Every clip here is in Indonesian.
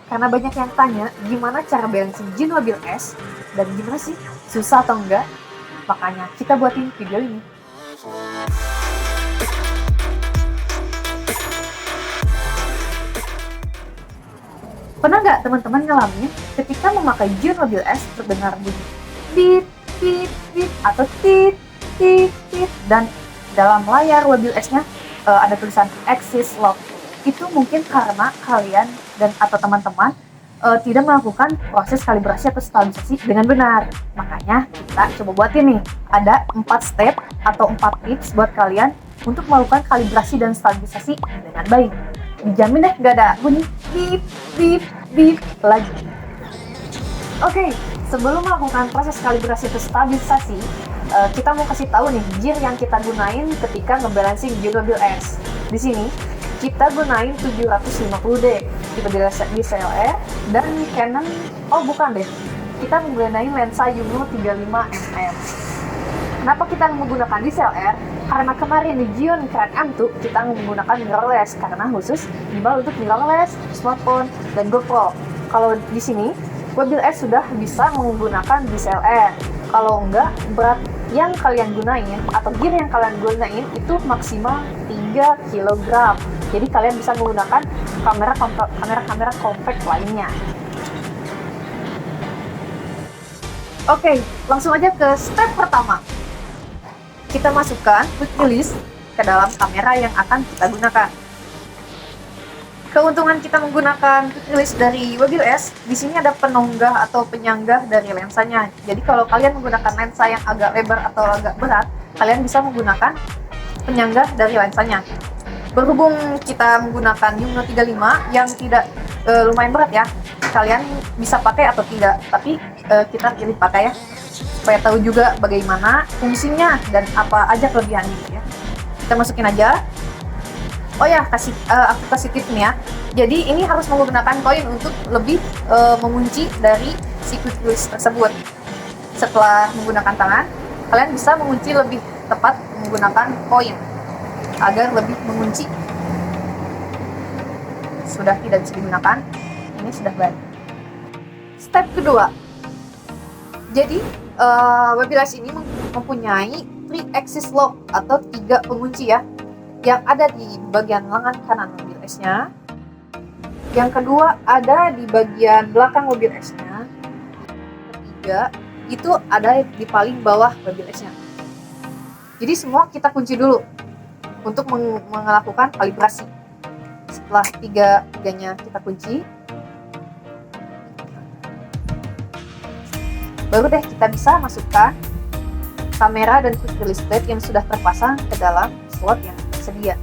Karena banyak yang tanya gimana cara balancing G mobil S dan gimana sih, susah atau enggak? Makanya kita buatin video ini. Pernah nggak teman-teman ngalamin ketika memakai G mobil S terdengar bunyi tit tit tit atau tit tit tit dan dalam layar mobil S-nya ada tulisan Axis Lock. Itu mungkin karena kalian dan atau teman-teman tidak melakukan proses kalibrasi atau stabilisasi dengan benar. Makanya kita coba buatin nih, ada 4 step atau 4 tips buat kalian untuk melakukan kalibrasi dan stabilisasi dengan baik. Dijamin deh gak ada bunyi bip bip bip lagi. Oke, sebelum melakukan proses kalibrasi atau stabilisasi, kita mau kasih tahu nih gear yang kita gunain ketika ngebalancing G mobil S. Di sini kita gunain 750D tipe DSLR dan Canon, kita menggunakan lensa Yumno 35mm. Kenapa kita menggunakan DSLR? Karena kemarin di Gion Kren M2 kita menggunakan mirrorless karena khusus gimbal untuk mirrorless, smartphone, dan GoPro. Kalau di sini mobil S sudah bisa menggunakan DSLR. Kalau enggak, berat yang kalian gunain atau gear yang kalian gunain itu maksimal 3 kg. Jadi kalian bisa menggunakan kamera compact lainnya. Oke, langsung aja ke step pertama. Kita masukkan quick release ke dalam kamera yang akan kita gunakan. Keuntungan kita menggunakan quick release dari mobil S, di sini ada penunggah atau penyanggah dari lensanya. Jadi kalau kalian menggunakan lensa yang agak lebar atau agak berat, kalian bisa menggunakan penyanggah dari lensanya. Berhubung kita menggunakan Yumno 35 yang tidak lumayan berat ya, kalian bisa pakai atau tidak, tapi kita pilih pakai ya, supaya tahu juga bagaimana fungsinya dan apa aja kelebihannya ya. Kita masukin aja. Oh ya, aku kasih tips nih ya. Jadi ini harus menggunakan koin untuk lebih mengunci dari si quick release tersebut. Setelah menggunakan tangan, kalian bisa mengunci lebih tepat menggunakan koin agar lebih mengunci. Sudah tidak bisa digunakan, ini sudah baik. Step kedua. Jadi mobil S ini mempunyai 3 axis lock atau 3 pengunci ya, yang ada di bagian lengan kanan mobil S-nya. Yang kedua ada di bagian belakang mobil S-nya. Ketiga itu ada di paling bawah mobil S-nya. Jadi semua kita kunci dulu untuk melakukan kalibrasi. Setelah tiganya kita kunci, baru deh kita bisa masukkan kamera dan quick release plate yang sudah terpasang ke dalam slot yang tersedia.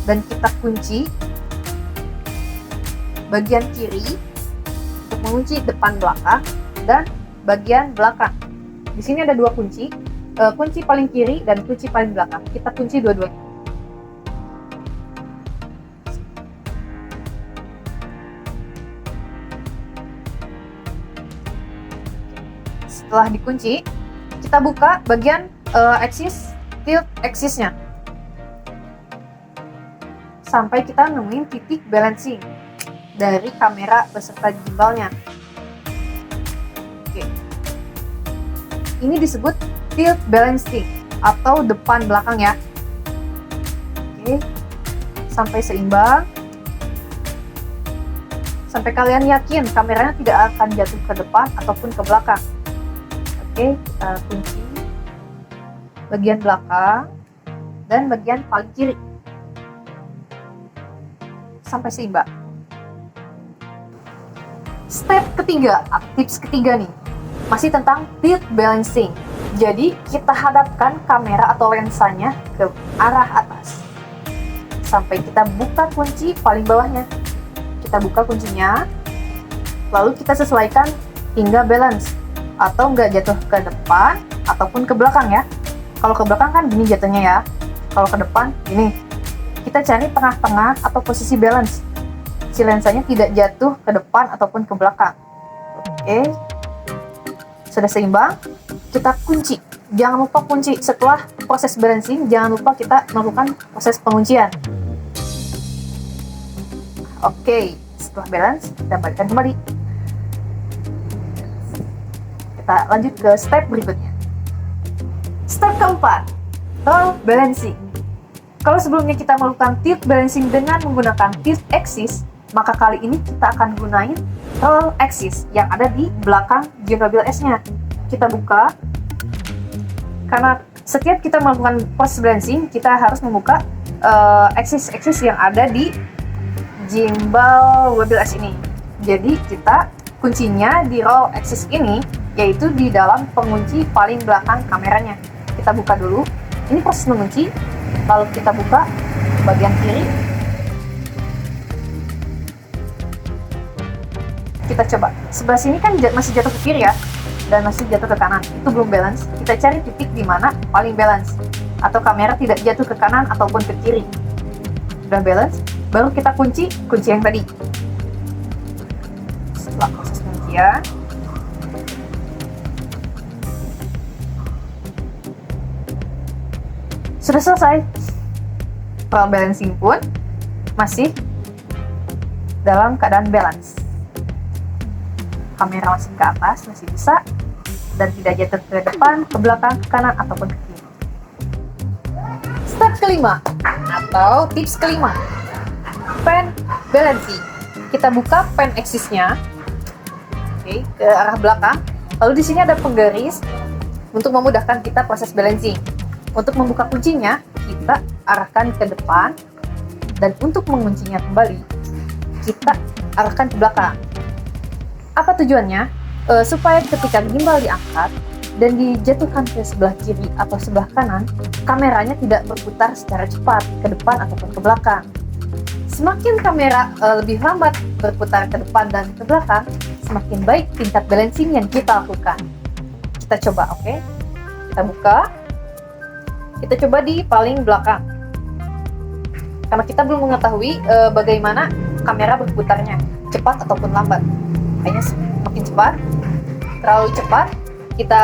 Dan kita kunci bagian kiri untuk mengunci depan belakang dan bagian belakang. Di sini ada 2 kunci, kunci paling kiri dan kunci paling belakang. Kita kunci dua-duanya. Setelah dikunci, kita buka bagian tilt axis-nya sampai kita nemuin titik balancing dari kamera beserta gimbalnya. Oke. Ini disebut tilt balancing atau depan belakang ya. Oke. Sampai seimbang. Sampai kalian yakin kameranya tidak akan jatuh ke depan ataupun ke belakang. Oke, kita kunci bagian belakang dan bagian paling kiri sampai seimbang. Step ketiga, tips ketiga nih, masih tentang tilt balancing. Jadi kita hadapkan kamera atau lensanya ke arah atas sampai kita buka kunci paling bawahnya. Kita buka kuncinya, lalu kita sesuaikan hingga balance atau nggak jatuh ke depan ataupun ke belakang ya. Kalau ke belakang kan gini jatuhnya ya, kalau ke depan gini. Kita cari tengah-tengah atau posisi balance, si lensanya tidak jatuh ke depan ataupun ke belakang. Oke, sudah seimbang, kita kunci. Jangan lupa kunci setelah proses balancing, jangan lupa kita melakukan proses penguncian. Oke, setelah balance, kita balikkan kembali. Kita lanjut ke step berikutnya. Step keempat, roll balancing. Kalau sebelumnya kita melakukan tilt balancing dengan menggunakan tilt axis, maka kali ini kita akan gunain roll axis yang ada di belakang GeoMobil S-nya. Kita buka, karena setiap kita melakukan proses balancing, kita harus membuka axis-axis yang ada di gimbal mobil S ini. Jadi kita kuncinya di roll axis ini, yaitu di dalam pengunci paling belakang kameranya. Kita buka dulu, ini proses mengunci, lalu kita buka bagian kiri. Kita coba, sebelah sini kan masih jatuh ke kiri ya, dan masih jatuh ke kanan, itu belum balance. Kita cari titik di mana paling balance, atau kamera tidak jatuh ke kanan ataupun ke kiri. Udah balance, baru kita kunci yang tadi. Setelah proses kuncian, sudah selesai. Roll balancing pun masih dalam keadaan balance. Kamera masih ke atas, masih bisa, dan tidak jatuh ke depan, ke belakang, ke kanan, ataupun ke kiri. Step kelima, atau tips kelima, pen balancing. Kita buka pen axis-nya, oke, ke arah belakang. Lalu di sini ada penggaris untuk memudahkan kita proses balancing. Untuk membuka kuncinya, kita arahkan ke depan, dan untuk menguncinya kembali, kita arahkan ke belakang. Apa tujuannya? Supaya ketika gimbal diangkat dan dijatuhkan ke sebelah kiri atau sebelah kanan, kameranya tidak berputar secara cepat ke depan ataupun ke belakang. Semakin kamera lebih lambat berputar ke depan dan ke belakang, semakin baik tingkat balancing yang kita lakukan. Kita coba, oke? Kita buka. Kita coba di paling belakang. Karena kita belum mengetahui bagaimana kamera berputarnya, cepat ataupun lambat. Kayaknya semakin cepat, terlalu cepat, kita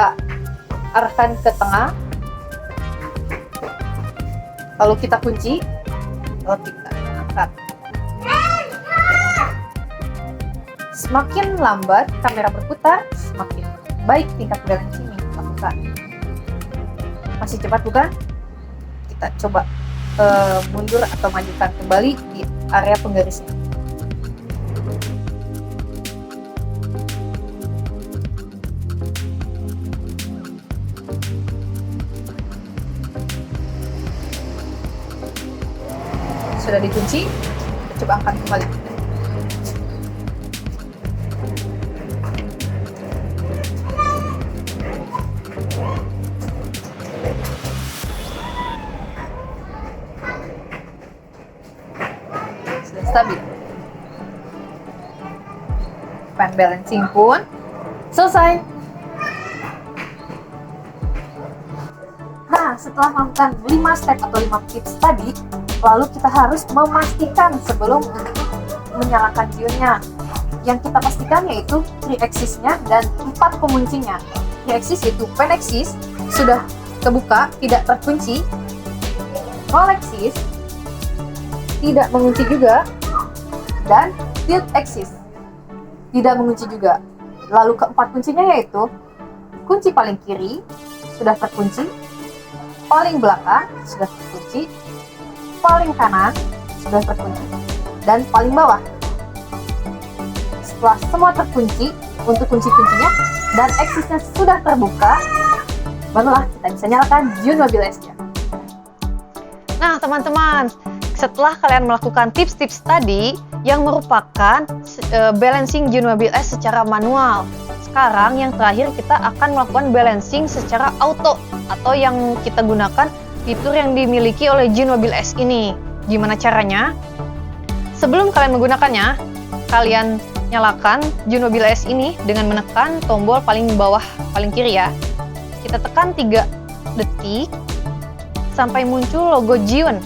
arahkan ke tengah, lalu kita kunci, lalu kita angkat. Semakin lambat kamera berputar, semakin baik tingkat balancing yang kita lakukan. Masih cepat bukan? Kita coba mundur atau majukan kembali di area penggarisnya. Sudah dikunci, kita coba angkat kembali. Sudah stabil. Pen balancing pun selesai. Nah, setelah melakukan 5 step atau 5 tips tadi, lalu kita harus memastikan sebelum menyalakan Geo-nya. Yang kita pastikan yaitu 3 axis-nya dan 4 penguncinya. 3 axis yaitu pen axis sudah kebuka, tidak terkunci. Roll axis tidak mengunci juga, dan tilt axis tidak mengunci juga. Lalu keempat kuncinya yaitu kunci paling kiri sudah terkunci, paling belakang sudah terkunci, paling kanan sudah terkunci, dan paling bawah. Setelah semua terkunci untuk kunci-kuncinya dan axisnya sudah terbuka, barulah kita bisa nyalakan GeoMobil S-nya. Nah teman-teman, setelah kalian melakukan tips-tips tadi yang merupakan balancing GeoMobil S secara manual, sekarang yang terakhir kita akan melakukan balancing secara auto, atau yang kita gunakan fitur yang dimiliki oleh GeoMobil S ini. Gimana caranya? Sebelum kalian menggunakannya, kalian nyalakan GeoMobil S ini dengan menekan tombol paling bawah paling kiri ya. Kita tekan 3 detik sampai muncul logo Geon.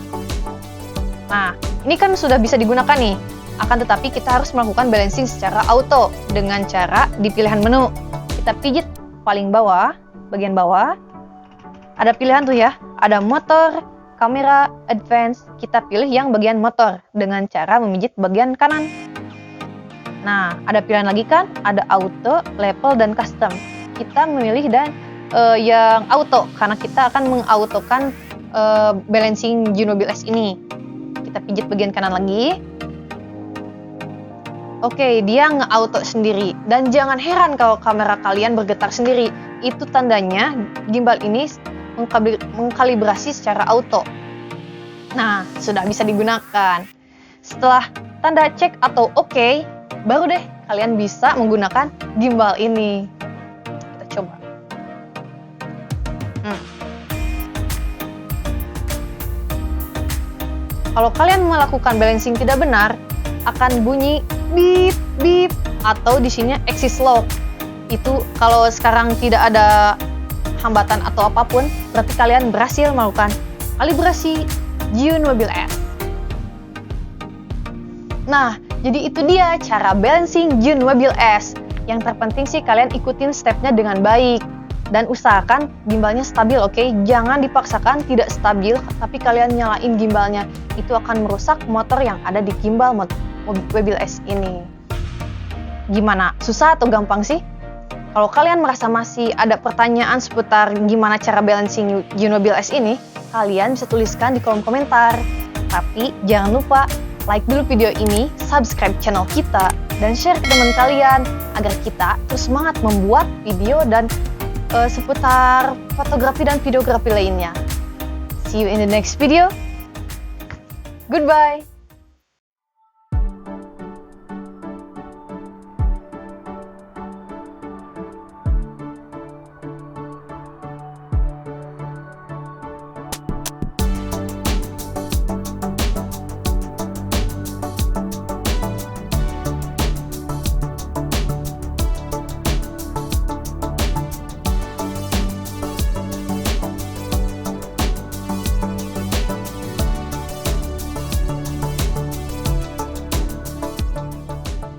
Nah, ini kan sudah bisa digunakan nih. Akan tetapi kita harus melakukan balancing secara auto dengan cara di pilihan menu. Kita pijit paling bawah, bagian bawah. Ada pilihan tuh ya, ada motor, kamera, advance, kita pilih yang bagian motor dengan cara memijit bagian kanan. Nah, ada pilihan lagi kan? Ada auto, level, dan custom. Kita memilih yang auto karena kita akan mengautokan balancing Junobil S ini. Kita pijit bagian kanan lagi. Oke, dia nge-auto sendiri. Dan jangan heran kalau kamera kalian bergetar sendiri. Itu tandanya gimbal ini mengkalibrasi secara auto. Nah, sudah bisa digunakan. Setelah tanda cek atau oke, baru deh kalian bisa menggunakan gimbal ini. Kita coba. Kalau kalian melakukan balancing tidak benar, akan bunyi beep beep atau di sini axis lock. Itu kalau sekarang tidak ada hambatan atau apapun, berarti kalian berhasil melakukan kalibrasi Junobil S. Nah, jadi itu dia cara balancing Junobil S. Yang terpenting sih kalian ikutin stepnya dengan baik dan usahakan gimbalnya stabil, oke? Jangan dipaksakan tidak stabil, tapi kalian nyalain gimbalnya. Itu akan merusak motor yang ada di gimbal mobil S ini. Gimana? Susah atau gampang sih? Kalau kalian merasa masih ada pertanyaan seputar gimana cara balancing Junobil S ini, kalian bisa tuliskan di kolom komentar. Tapi jangan lupa like dulu video ini, subscribe channel kita, dan share ke teman kalian agar kita terus semangat membuat video dan seputar fotografi dan videografi lainnya. See you in the next video. Goodbye.